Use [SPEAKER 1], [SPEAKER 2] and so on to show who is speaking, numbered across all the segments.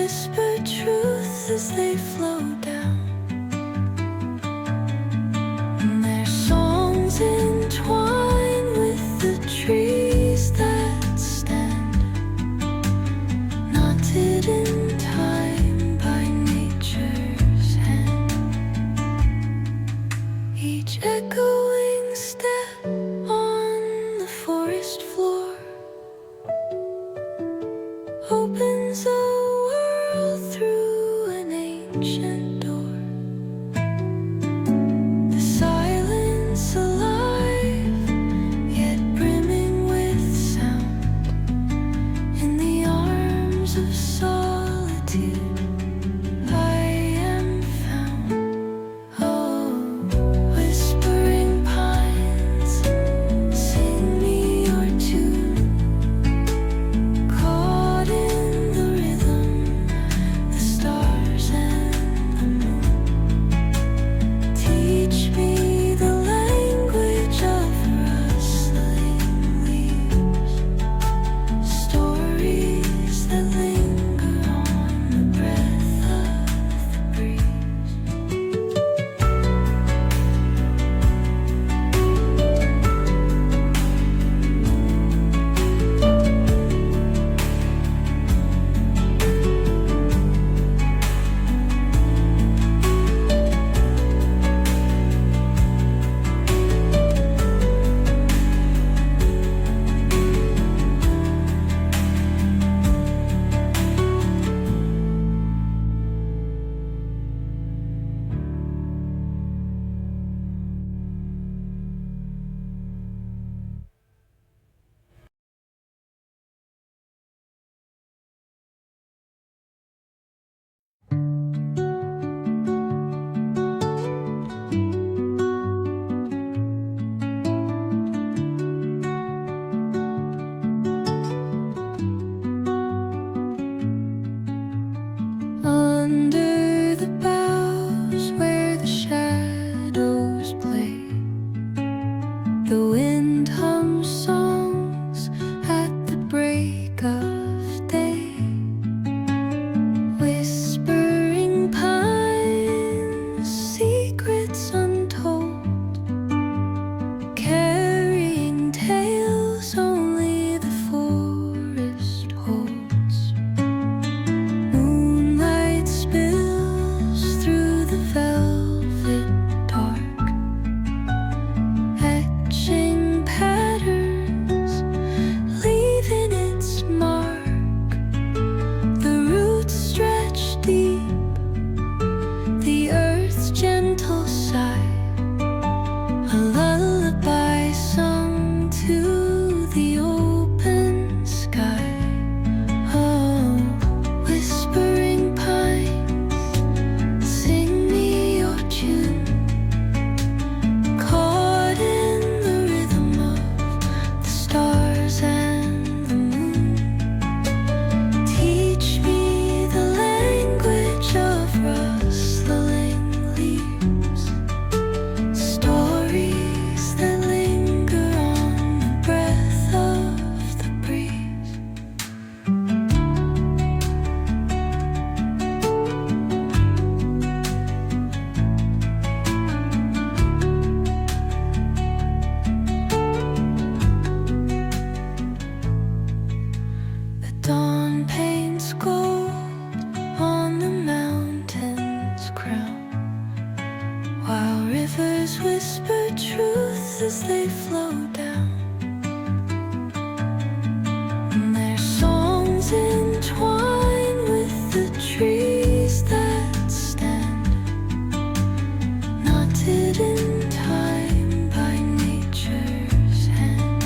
[SPEAKER 1] whisper truths as they flow down. And their songs entwine with the trees that stand, knotted in time by nature's hand. Each echoing step on the forest floor opens a world through an ancient door. The silence alive, yet brimming with sound. In the arms of solitude I am found. Oh, whispering pines, sing me your tune. Caught in the rhythm, the stars and the moon. Teach me the language of rustling leaves, stories that linger on the breath of the breeze. Under the boughs where the shadows play, the wind hums songs at the break of day. Whispering pines, secrets untold, carrying tales only the forest holds. Moonlight spills through the velvet dark, etching patterns, leaving its mark. The roots stretch deep, the earth's gentle sigh, a lullaby sung to the open sky. Oh, whispering pines, sing me your tune. Caught in the rhythm of the stars and the moon. Teach me the language of rustling leaves, stories that linger on the breath of the breeze. The dawn paints gold on the mountain's crown, while rivers whisper truths as they flow down. And their songs entwine with the trees that stand, knotted in time by nature's hand.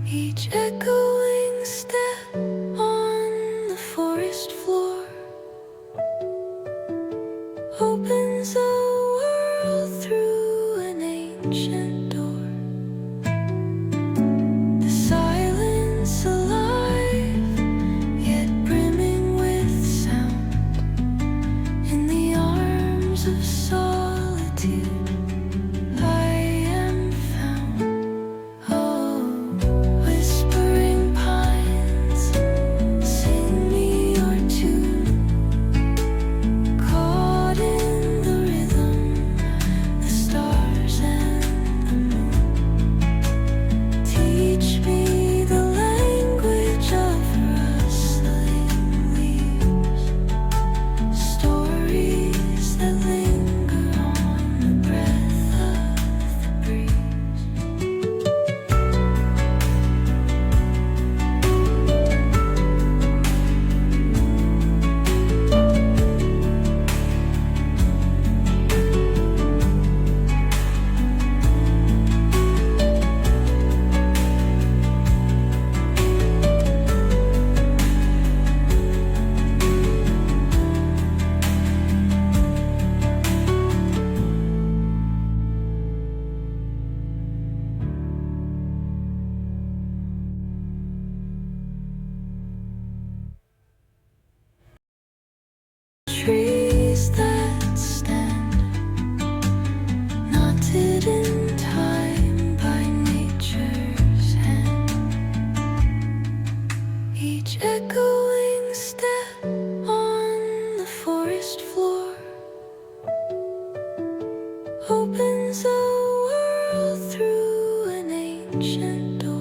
[SPEAKER 1] Each echoing step on the forest floor opens a world through an ancient door. The silence alive, yet brimming with sound. In the arms of solitude I am found. Oh, whispering patient.